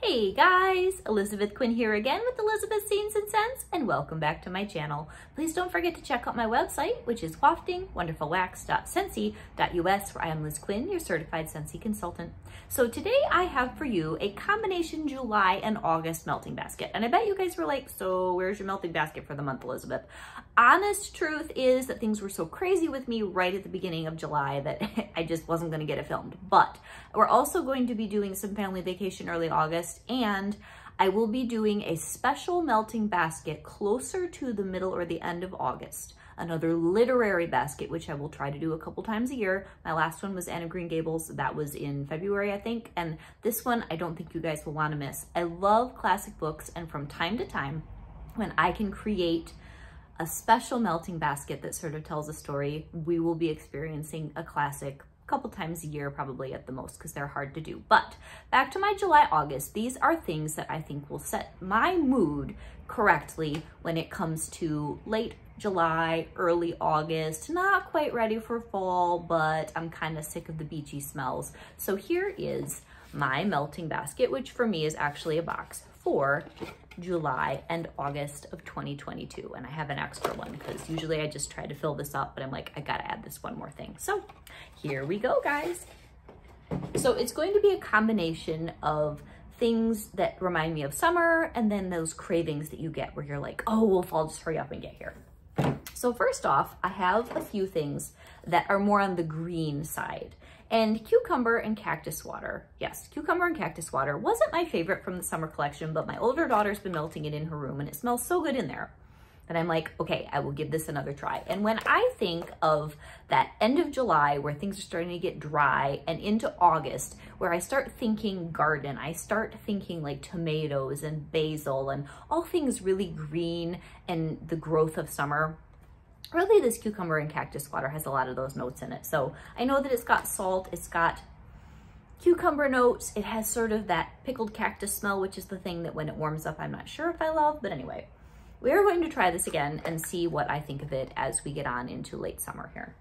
Hey guys, Elizabeth Quinn here again with Elizabeth's Scenes and Scents, and welcome back to my channel. Please don't forget to check out my website, which is waftingwonderfulwax.scentsy.us, where I am Liz Quinn, your certified Scentsy consultant. So today I have for you a combination July and August melting basket. And I bet you guys were like, so where's your melting basket for the month, Elizabeth? Honest truth is that things were so crazy with me right at the beginning of July that I just wasn't going to get it filmed. But we're also going to be doing some family vacation early August, and I will be doing a special melting basket closer to the middle or the end of August. Another literary basket, which I will try to do a couple times a year. My last one was Anne of Green Gables. That was in February, I think. And this one, I don't think you guys will want to miss. I love classic books, and from time to time, when I can create a special melting basket that sort of tells a story, we will be experiencing a classic couple times a year, probably at the most, because they're hard to do. But back to my July, August, these are things that I think will set my mood correctly when it comes to late July, early August, not quite ready for fall, but I'm kind of sick of the beachy smells. So here is my melting basket, which for me is actually a box for July and August of 2022. And I have an extra one because usually I just try to fill this up, but I'm like, I gotta add this one more thing. So here we go, guys. So it's going to be a combination of things that remind me of summer and then those cravings that you get where you're like, oh, well, fall, just hurry up and get here. So first off, I have a few things that are more on the green side. And cucumber and cactus water. Yes, cucumber and cactus water wasn't my favorite from the summer collection, but my older daughter's been melting it in her room and it smells so good in there that I'm like, okay, I will give this another try. And when I think of that end of July where things are starting to get dry and into August, where I start thinking garden, I start thinking like tomatoes and basil and all things really green and the growth of summer, really this cucumber and cactus water has a lot of those notes in it. So I know that it's got salt, it's got cucumber notes, it has sort of that pickled cactus smell, which is the thing that when it warms up, I'm not sure if I love, but anyway, we're going to try this again and see what I think of it as we get on into late summer here.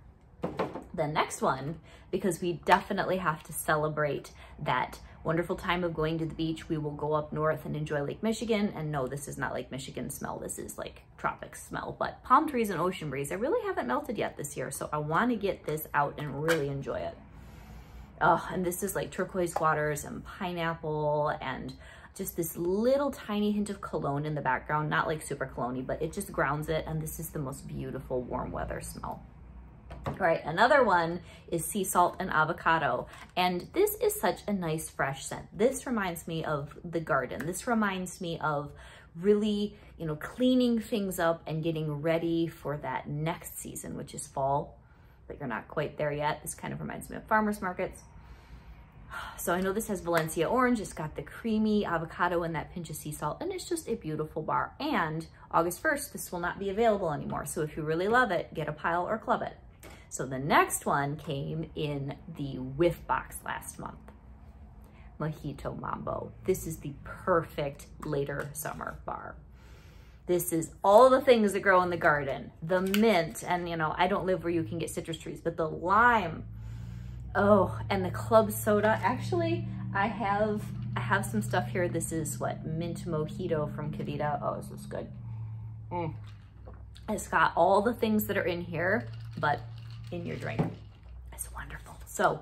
The next one, because we definitely have to celebrate that wonderful time of going to the beach, we will go up north and enjoy Lake Michigan. And no, this is not Lake Michigan smell. This is like tropics smell, but palm trees and ocean breeze. I really haven't melted yet this year. So I want to get this out and really enjoy it. Oh, and this is like turquoise waters and pineapple and just this little tiny hint of cologne in the background. Not like super cologne-y, but it just grounds it. And this is the most beautiful warm weather smell. All right, another one is sea salt and avocado. And this is such a nice fresh scent. This reminds me of the garden. This reminds me of really, cleaning things up and getting ready for that next season, which is fall, but you're not quite there yet. This kind of reminds me of farmers markets. So I know this has Valencia orange. It's got the creamy avocado and that pinch of sea salt, and it's just a beautiful bar. And August 1st, this will not be available anymore. So if you really love it, get a pile or club it. So the next one came in the whiff box last month. Mojito Mambo. This is the perfect later summer bar. This is all the things that grow in the garden. The mint, and I don't live where you can get citrus trees, but the lime. Oh, and the club soda. Actually, I have some stuff here. This is what? Mint Mojito from Kavita. Oh, this is good. It's got all the things that are in here, but in your drink. It's wonderful. So,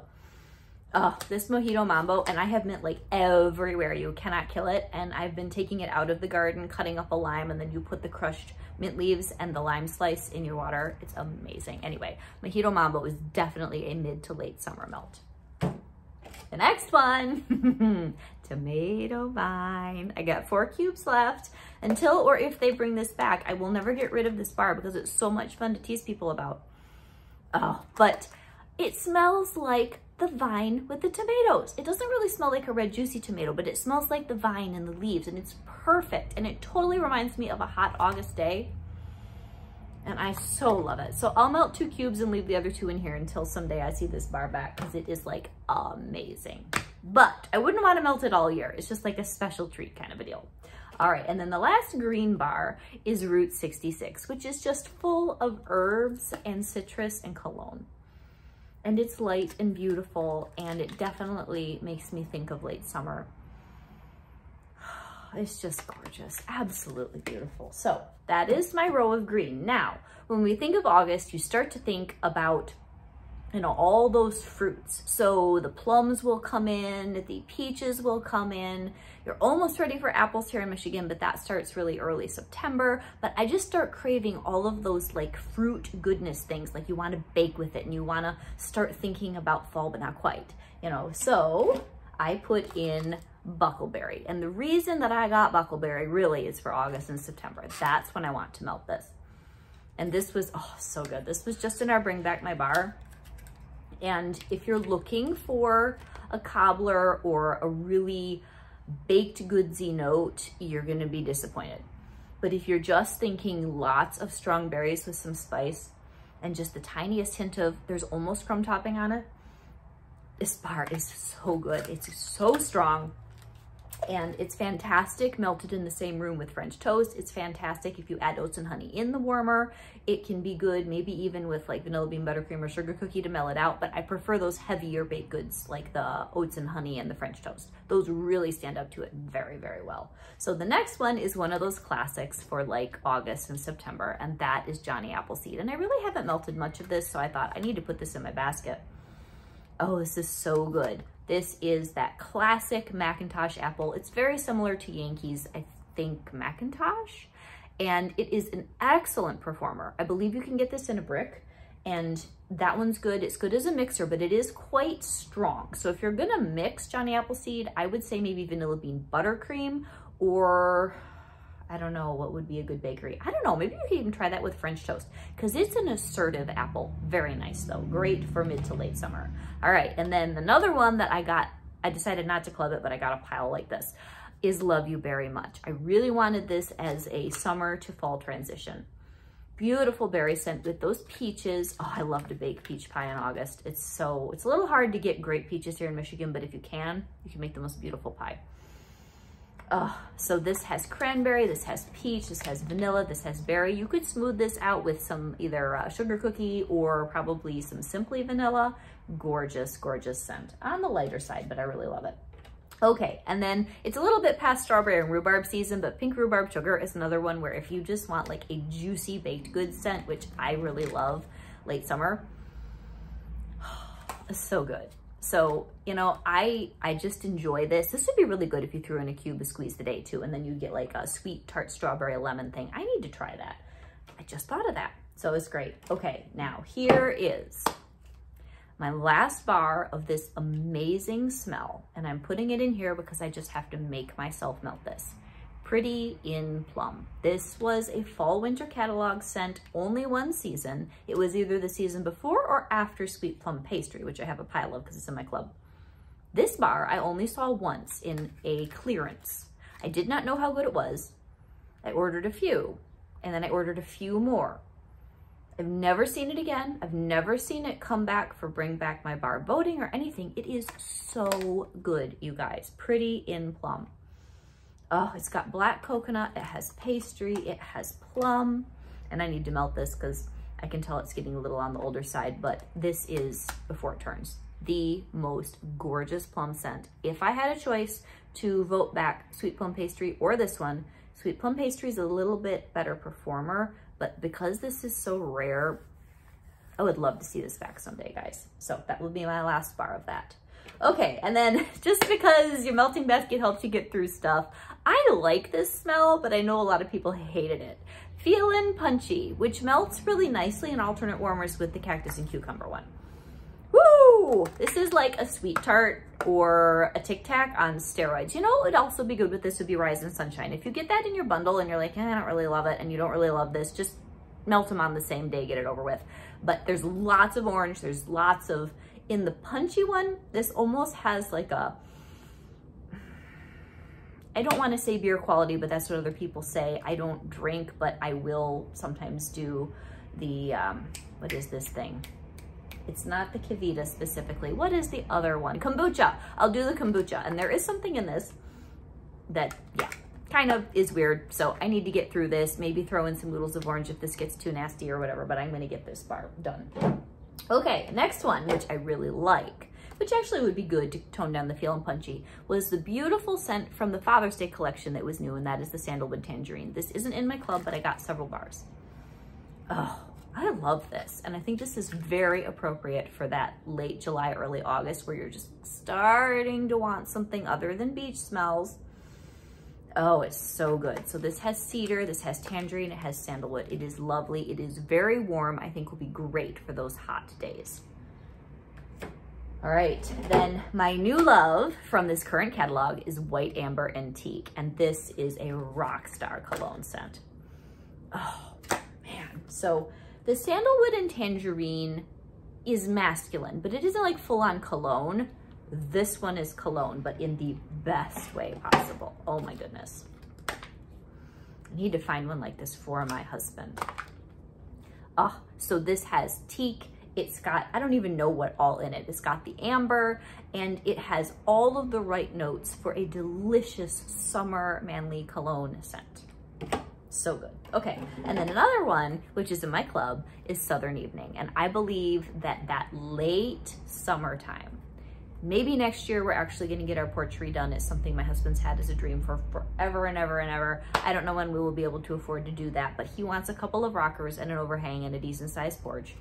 this Mojito Mambo, and I have mint like everywhere. You cannot kill it. And I've been taking it out of the garden, cutting up a lime, and then you put the crushed mint leaves and the lime slice in your water. It's amazing. Anyway, Mojito Mambo is definitely a mid to late summer melt. The next one, tomato vine. I got 4 cubes left. Until or if they bring this back, I will never get rid of this bar because it's so much fun to tease people about. Oh, but it smells like the vine with the tomatoes. It doesn't really smell like a red juicy tomato, but it smells like the vine and the leaves, and it's perfect. And it totally reminds me of a hot August day. And I so love it. So I'll melt 2 cubes and leave the other 2 in here until someday I see this bar back, because it is like amazing. But I wouldn't want to melt it all year. It's just like a special treat kind of a deal. All right, and then the last green bar is Route 66, which is just full of herbs and citrus and cologne. And it's light and beautiful, and it definitely makes me think of late summer. it's just gorgeous. Absolutely beautiful. So that is my row of green. Now, when we think of August, you start to think about, you know, all those fruits. So the plums will come in, the peaches will come in. You're almost ready for apples here in Michigan, but that starts really early September. But I just start craving all of those like fruit goodness things, like you want to bake with it and you want to start thinking about fall, but not quite, you know. So I put in buckleberry. And the reason that I got buckleberry really is for August and September. That's when I want to melt this. And this was, oh, so good. This was just in our Bring Back My Bar. And if you're looking for a cobbler or a really baked goodsy note, you're gonna be disappointed. But if you're just thinking lots of strong berries with some spice and just the tiniest hint of, there's almost crumb topping on it, this bar is so good. It's so strong. And it's fantastic melted in the same room with French toast. It's fantastic if you add oats and honey in the warmer. It can be good, maybe even with like vanilla bean buttercream or sugar cookie to mellow it out, but I prefer those heavier baked goods like the oats and honey and the French toast. Those really stand up to it very, very well. So the next one is one of those classics for like August and September, and that is Johnny Appleseed. And I really haven't melted much of this, so I thought I need to put this in my basket. Oh, this is so good. This is that classic Macintosh apple. It's very similar to Yankees, I think, Macintosh. And it is an excellent performer. I believe you can get this in a brick, and that one's good. It's good as a mixer, but it is quite strong. So if you're gonna mix Johnny Appleseed, I would say maybe vanilla bean buttercream, or I don't know what would be a good bakery. I don't know, maybe you could even try that with French toast, because it's an assertive apple. Very nice though, great for mid to late summer. All right, and then another one that I got, I decided not to club it, but I got a pile like this, is Love You Berry Much. I really wanted this as a summer to fall transition. Beautiful berry scent with those peaches. Oh, I love to bake peach pie in August. It's a little hard to get great peaches here in Michigan, but if you can make the most beautiful pie. So this has cranberry, this has peach, this has vanilla, this has berry. You could smooth this out with some either sugar cookie or probably some Simply Vanilla. Gorgeous, gorgeous scent. On the lighter side, but I really love it. Okay, and then it's a little bit past strawberry and rhubarb season, but pink rhubarb sugar is another one where if you just want like a juicy baked goods scent, which I really love late summer, it's so good. So, you know, I just enjoy this. This would be really good if you threw in a cube of Squeeze the Day too, and then you get like a sweet tart strawberry lemon thing. I need to try that. I just thought of that. So it's great. Okay, now here is my last bar of this amazing smell, and I'm putting it in here because I just have to make myself melt this. Pretty in Plum. This was a fall winter catalog scent, only one season. It was either the season before or after Sweet Plum Pastry, which I have a pile of because it's in my club. This bar I only saw once in a clearance. I did not know how good it was. I ordered a few, and then I ordered a few more. I've never seen it again. I've never seen it come back for Bring Back My Bar voting or anything. It is so good, you guys. Pretty in Plum. Oh, it's got black coconut, it has pastry, it has plum, and I need to melt this because I can tell it's getting a little on the older side, but this is, before it turns, the most gorgeous plum scent. If I had a choice to vote back Sweet Plum Pastry or this one, Sweet Plum Pastry is a little bit better performer, but because this is so rare, I would love to see this back someday, guys. So that would be my last bar of that. Okay, and then just because your melting basket helps you get through stuff, I like this smell, but I know a lot of people hated it. Feelin' Punchy, which melts really nicely in alternate warmers with the cactus and cucumber one. Woo! This is like a sweet tart or a Tic Tac on steroids. You know, it'd also be good with this would be Rise and Sunshine. If you get that in your bundle and you're like, I don't really love it, and you don't really love this, just melt them on the same day, get it over with. But there's lots of orange, there's lots of, in the punchy one, this almost has like a, I don't want to say beer quality, but that's what other people say. I don't drink, but I will sometimes do the, what is this thing? It's not the Kavita specifically. What is the other one? Kombucha. I'll do the kombucha. And there is something in this that, yeah, kind of is weird. So I need to get through this, maybe throw in some noodles of orange if this gets too nasty or whatever, but I'm going to get this bar done. Okay, next one, which I really like. which actually would be good to tone down the feel and punchy, was the beautiful scent from the Father's Day collection that was new, and that is the Sandalwood Tangerine. This isn't in my club, but I got several bars. Oh, I love this. And I think this is very appropriate for that late July, early August, where you're just starting to want something other than beach smells. Oh, it's so good. So this has cedar, this has tangerine, it has sandalwood. It is lovely. It is very warm. I think will be great for those hot days. All right, then my new love from this current catalog is White Amber Antique, and this is a rock star cologne scent. Oh man, so the sandalwood and tangerine is masculine, but it isn't like full-on cologne. This one is cologne, but in the best way possible. Oh my goodness. I need to find one like this for my husband. Oh, so this has teak. It's got, I don't even know what all in it. It's got the amber, and it has all of the right notes for a delicious summer manly cologne scent. So good. Okay, and then another one, which is in my club, is Southern Evening. And I believe that that late summertime, maybe next year we're actually gonna get our porch redone. It's something my husband's had as a dream for forever and ever and ever. I don't know when we will be able to afford to do that, but he wants a couple of rockers and an overhang and a decent sized porch.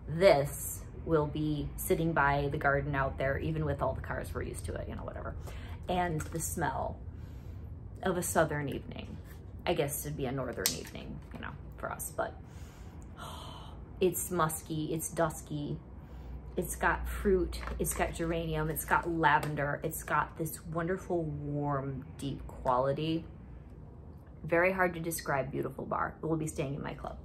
This will be sitting by the garden out there, even with all the cars we're used to it, you know, whatever. And the smell of a southern evening. I guess it'd be a northern evening, you know, for us, but it's musky, it's dusky, it's got fruit, it's got geranium, it's got lavender, it's got this wonderful, warm, deep quality. Very hard to describe beautiful bar. It will be staying in my club.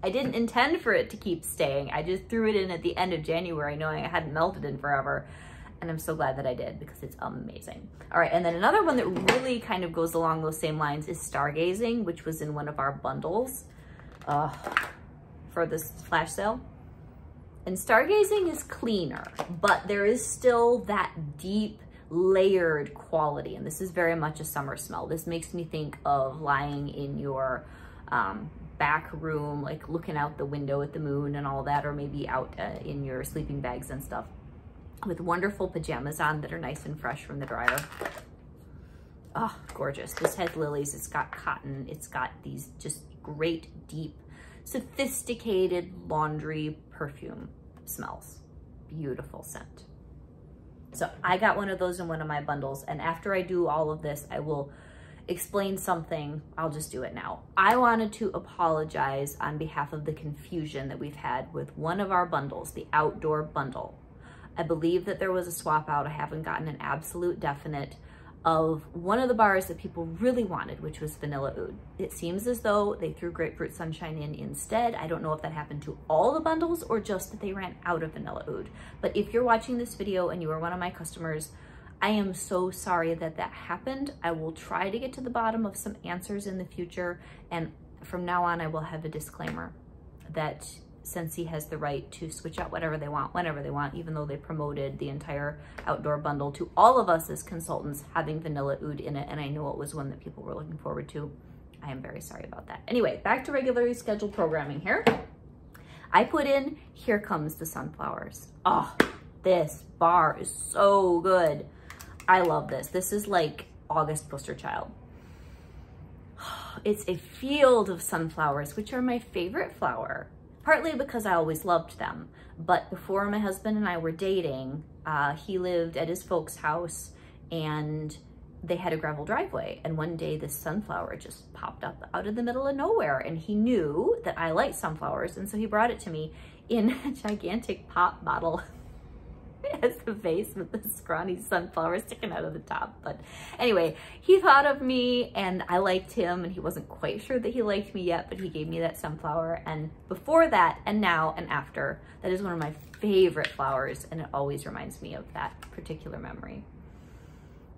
I didn't intend for it to keep staying. I just threw it in at the end of January knowing it hadn't melted in forever. And I'm so glad that I did because it's amazing. All right, and then another one that really kind of goes along those same lines is Stargazing, which was in one of our bundles for this flash sale. And Stargazing is cleaner, but there is still that deep layered quality. And this is very much a summer smell. This makes me think of lying in your back room, like looking out the window at the moon and all that, or maybe out in your sleeping bags and stuff with wonderful pajamas on that are nice and fresh from the dryer. Oh, gorgeous. This has lilies, it's got cotton, it's got these just great, deep, sophisticated laundry perfume smells. Beautiful scent. So I got one of those in one of my bundles, and after I do all of this, I will explain something. I'll just do it now. I wanted to apologize on behalf of the confusion that we've had with one of our bundles, the outdoor bundle. I believe that there was a swap out. I haven't gotten an absolute definite of one of the bars that people really wanted, which was Vanilla Oud. It seems as though they threw Grapefruit Sunshine in instead. I don't know if that happened to all the bundles or just that they ran out of Vanilla Oud. But if you're watching this video and you are one of my customers, I am so sorry that that happened. I will try to get to the bottom of some answers in the future. And from now on, I will have a disclaimer that Scentsy has the right to switch out whatever they want, whenever they want, even though they promoted the entire outdoor bundle to all of us as consultants having Vanilla Oud in it. And I know it was one that people were looking forward to. I am very sorry about that. Anyway, back to regularly scheduled programming here. I put in Here Comes the Sunflowers. Oh, this bar is so good. I love this. This is like August poster child. It's a field of sunflowers, which are my favorite flower. Partly because I always loved them, but before my husband and I were dating, he lived at his folks' house and they had a gravel driveway. And one day this sunflower just popped up out of the middle of nowhere, and he knew that I liked sunflowers. And so he brought it to me in a gigantic pop bottle. As the vase with the scrawny sunflower sticking out of the top. But anyway, he thought of me and I liked him, and he wasn't quite sure that he liked me yet, but he gave me that sunflower. And before that, and now and after, that is one of my favorite flowers, and it always reminds me of that particular memory.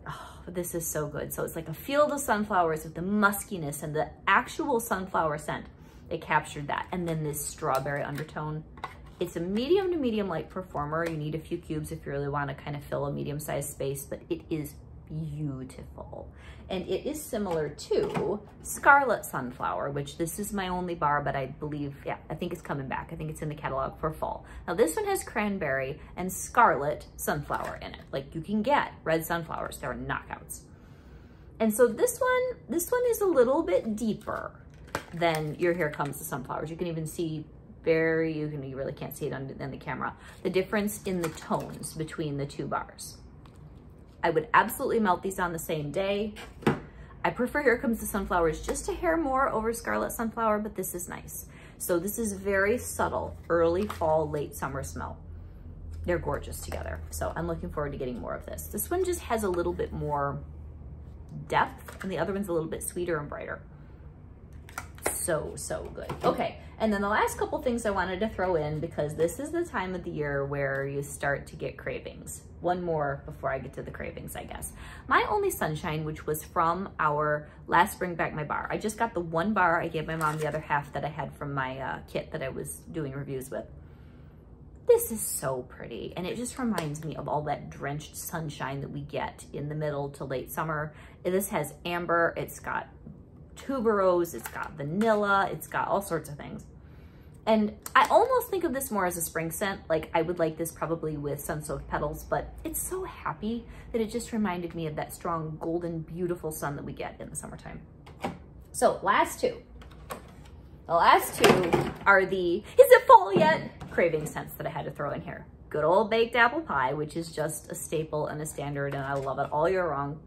Oh, this is so good. So it's like a field of sunflowers with the muskiness and the actual sunflower scent. It captured that. And then this strawberry undertone. It's a medium to medium light performer. You need a few cubes if you really want to kind of fill a medium-sized space, but it is beautiful. And it is similar to Scarlet Sunflower, which this is my only bar, but I believe, yeah, I think it's coming back. I think it's in the catalog for fall. Now this one has cranberry and Scarlet Sunflower in it. Like you can get red sunflowers, they're knockouts. And so this one is a little bit deeper than your Here Comes the Sunflowers. You can even see you really can't see it in the camera, the difference in the tones between the two bars. I would absolutely melt these on the same day. I prefer Here Comes the Sunflowers just a hair more over Scarlet Sunflower, but this is nice. So this is very subtle, early fall, late summer smell. They're gorgeous together. So I'm looking forward to getting more of this. This one just has a little bit more depth and the other one's a little bit sweeter and brighter. So good. Okay, and then the last couple things I wanted to throw in, because this is the time of the year where you start to get cravings. One more before I get to the cravings, I guess. My Only Sunshine, which was from our last Bring Back My Bar. I just got the one bar. I gave my mom the other half that I had from my kit that I was doing reviews with. This is so pretty, and it just reminds me of all that drenched sunshine that we get in the middle to late summer. This has amber, it's got tuberose, it's got vanilla, it's got all sorts of things. And I almost think of this more as a spring scent. Like I would like this probably with sun-soaked petals, but it's so happy that it just reminded me of that strong, golden, beautiful sun that we get in the summertime. So last two. The last two are the, is it fall yet? Craving scents that I had to throw in here. Good old baked apple pie, which is just a staple and a standard, and I love it all year long.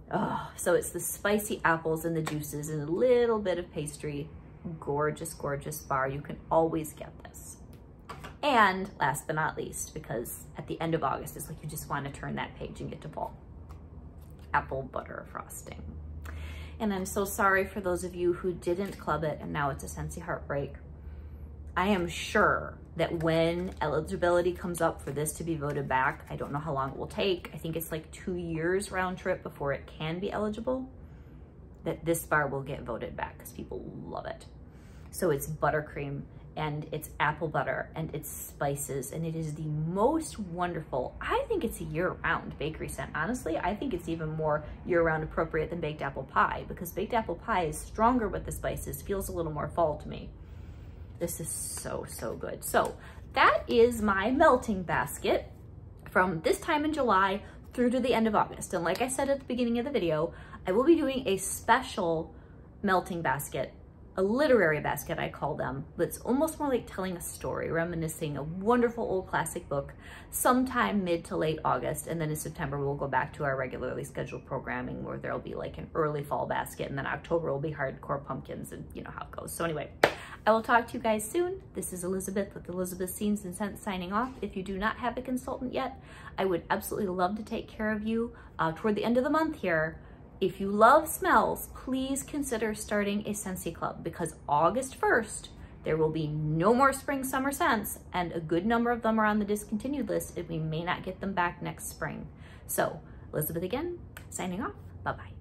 Oh, so it's the spicy apples and the juices and a little bit of pastry. Gorgeous, gorgeous bar. You can always get this. And last but not least, because at the end of August, it's like you just want to turn that page and get to fall. Apple butter frosting. And I'm so sorry for those of you who didn't club it and now it's a Scentsy heartbreak. I am sure that when eligibility comes up for this to be voted back, I don't know how long it will take. I think it's like 2 years round trip before it can be eligible, that this bar will get voted back because people love it. So it's buttercream and it's apple butter and it's spices, and it is the most wonderful, I think it's a year-round bakery scent. Honestly, I think it's even more year-round appropriate than baked apple pie, because baked apple pie is stronger with the spices, feels a little more fall to me. This is so good. So that is my melting basket from this time in July through to the end of August. And like I said at the beginning of the video, I will be doing a special melting basket, a literary basket I call them, that's almost more like telling a story, reminiscing a wonderful old classic book sometime mid to late August. And then in September, we'll go back to our regularly scheduled programming where there'll be like an early fall basket, and then October will be hardcore pumpkins, and you know how it goes. So anyway, I will talk to you guys soon. This is Elizabeth with Elizabeth's Scenes and Scents signing off. If you do not have a consultant yet, I would absolutely love to take care of you toward the end of the month here. If you love smells, please consider starting a Scentsy Club, because August 1st, there will be no more spring summer scents, and a good number of them are on the discontinued list, and we may not get them back next spring. So Elizabeth again, signing off. Bye-bye.